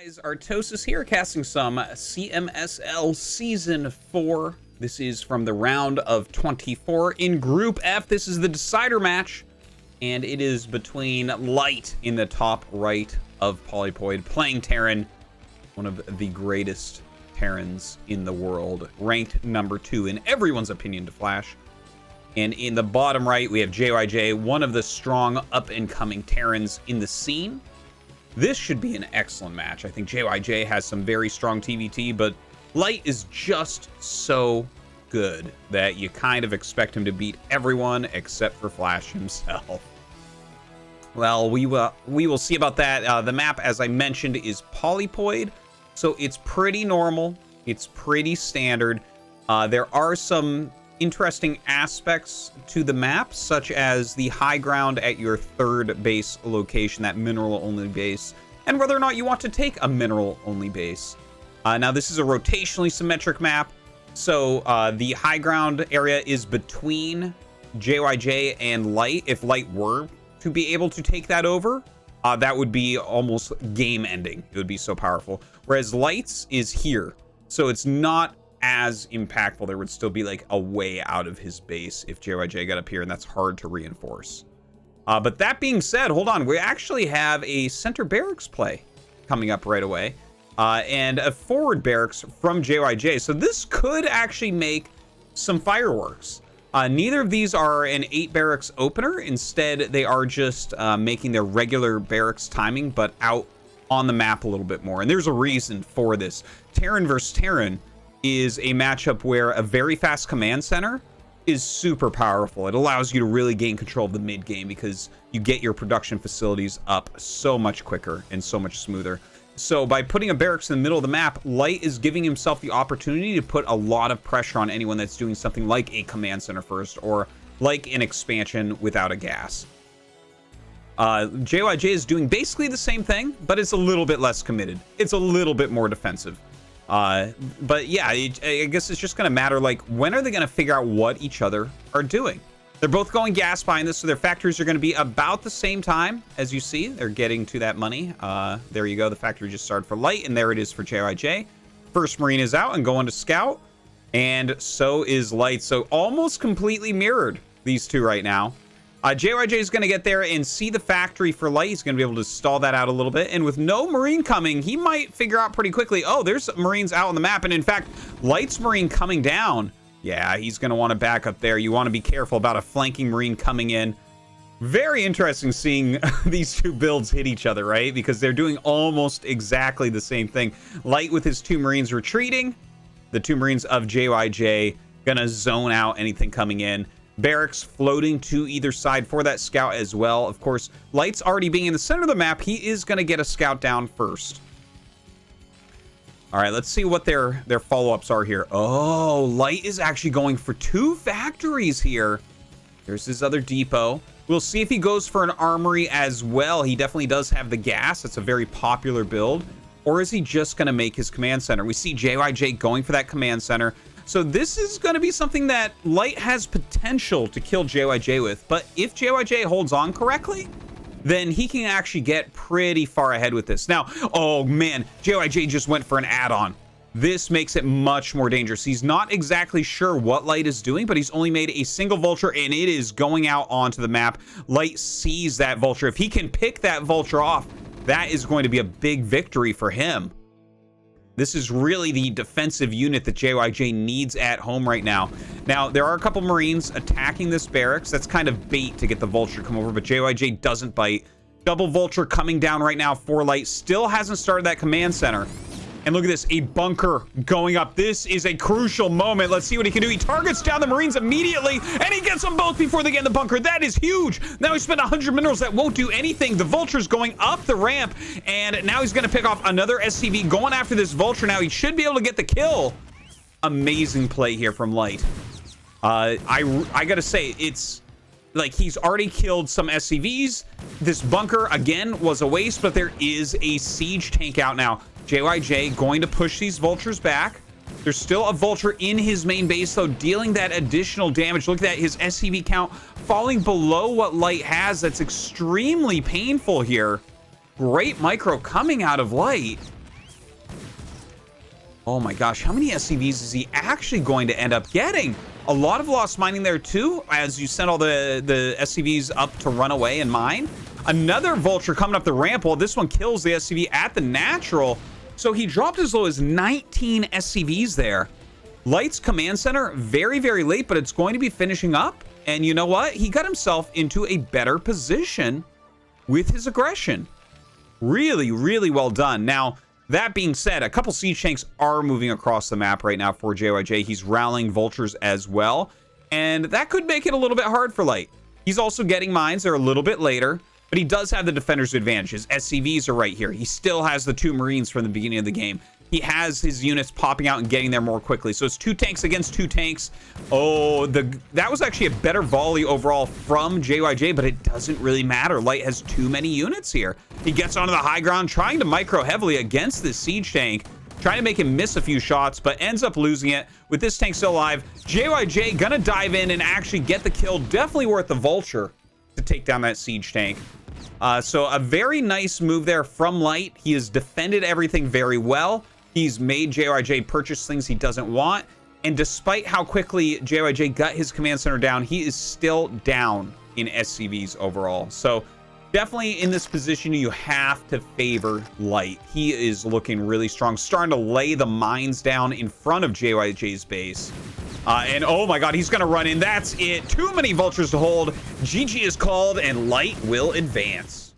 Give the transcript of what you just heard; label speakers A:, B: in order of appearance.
A: Guys, Artosis here, casting some CMSL Season 4. This is from the round of 24 in Group F. This is the decider match, and it is between Light in the top right of Polypoid, playing Terran, one of the greatest Terrans in the world, ranked number 2 in everyone's opinion to Flash. And in the bottom right, we have JyJ, one of the strong up-and-coming Terrans in the scene. This should be an excellent match. I think JyJ has some very strong TVT, but Light is just so good that you kind of expect him to beat everyone except for Flash himself. Well, we will see about that. The map, as I mentioned, is Polypoid, so it's pretty normal. It's pretty standard. There are some interesting aspects to the map, such as the high ground at your third base location, that mineral only base, and whether or not you want to take a mineral only base. Now this is a rotationally symmetric map, so the high ground area is between JyJ and Light. If Light were to be able to take that over, that would be almost game ending. It would be so powerful. Whereas Light's is here, so it's not as impactful. There would still be like a way out of his base if JyJ got up here, and that's hard to reinforce. But that being said, hold on, we actually have a center barracks play coming up right away, and a forward barracks from JyJ. So this could actually make some fireworks. Neither of these are an 8 barracks opener. Instead, they are just making their regular barracks timing, but out on the map a little bit more. And there's a reason for this. Terran versus Terran is a matchup where a very fast command center is super powerful. It allows you to really gain control of the mid game because you get your production facilities up so much quicker and so much smoother. So by putting a barracks in the middle of the map, Light is giving himself the opportunity to put a lot of pressure on anyone that's doing something like a command center first, or like an expansion without a gas. JyJ is doing basically the same thing, but it's a little bit less committed. It's a little bit more defensive. But yeah, I guess it's just going to matter, like, when are they going to figure out what each other are doing? They're both going gas behind this, so their factories are going to be about the same time. As you see, they're getting to that money. There you go. The factory just started for Light, and there it is for JyJ. First Marine is out and going to scout, and so is Light. So almost completely mirrored, these two right now. JyJ is going to get there and see the factory for Light. He's going to be able to stall that out a little bit. And with no Marine coming, he might figure out pretty quickly, oh, there's Marines out on the map. And in fact, Light's Marine coming down. Yeah, he's going to want to back up there. You want to be careful about a flanking Marine coming in. Very interesting seeing these two builds hit each other, right? Because they're doing almost exactly the same thing. Light with his 2 Marines retreating. The 2 Marines of JyJ going to zone out anything coming in. Barracks floating to either side for that scout as well. Of course, Light's already being in the center of the map. He is going to get a scout down first. All right, let's see what their follow-ups are here. Oh, Light is actually going for 2 factories here. There's his other depot. We'll see if he goes for an armory as well. He definitely does have the gas. It's a very popular build. Or is he just going to make his command center? We see JyJ going for that command center. So this is going to be something that Light has potential to kill JyJ with. But if JyJ holds on correctly, then he can actually get pretty far ahead with this. Now, oh man, JyJ just went for an add-on. This makes it much more dangerous. He's not exactly sure what Light is doing, but he's only made a single Vulture, and it is going out onto the map. Light sees that Vulture. If he can pick that Vulture off, that is going to be a big victory for him. This is really the defensive unit that JyJ needs at home right now. Now, there are a couple Marines attacking this barracks. That's kind of bait to get the Vulture to come over, but JyJ doesn't bite. Double Vulture coming down right now for Light. Still hasn't started that command center. And look at this, a bunker going up. This is a crucial moment. Let's see what he can do. He targets down the Marines immediately, and he gets them both before they get in the bunker. That is huge. Now he spent 100 minerals. That won't do anything. The Vulture's going up the ramp, and now he's going to pick off another SCV going after this Vulture. Now he should be able to get the kill. Amazing play here from Light. I got to say, it's like he's already killed some SCVs. This bunker, again, was a waste, but there is a siege tank out now. JyJ going to push these Vultures back. There's still a Vulture in his main base, though, dealing that additional damage. Look at that, his SCV count falling below what Light has. That's extremely painful here. Great micro coming out of Light. Oh my gosh, how many SCVs is he actually going to end up getting? A lot of lost mining there too, as you send all the SCVs up to run away and mine. Another Vulture coming up the ramp. Well, this one kills the SCV at the natural. So he dropped as low as 19 SCVs there. Light's command center, very, very late, but it's going to be finishing up. And you know what? He got himself into a better position with his aggression. Really, really well done. Now, that being said, a couple siege tanks are moving across the map right now for JyJ. He's rallying vultures as well, and that could make it a little bit hard for Light. He's also getting mines. They're a little bit later, but he does have the defender's advantage. His SCVs are right here. He still has the 2 Marines from the beginning of the game. He has his units popping out and getting there more quickly. So it's 2 tanks against 2 tanks. Oh, that was actually a better volley overall from JyJ, but it doesn't really matter. Light has too many units here. He gets onto the high ground, trying to micro heavily against this siege tank, trying to make him miss a few shots, but ends up losing it. With this tank still alive, JyJ gonna dive in and actually get the kill. Definitely worth the Vulture to take down that siege tank. So a very nice move there from Light. He has defended everything very well. He's made JyJ purchase things he doesn't want. And despite how quickly JyJ got his command center down, he is still down in SCVs overall. So definitely in this position, you have to favor Light. He is looking really strong, starting to lay the mines down in front of JyJ's base. And oh my god, he's going to run in. That's it. Too many vultures to hold. GG is called, and Light will advance.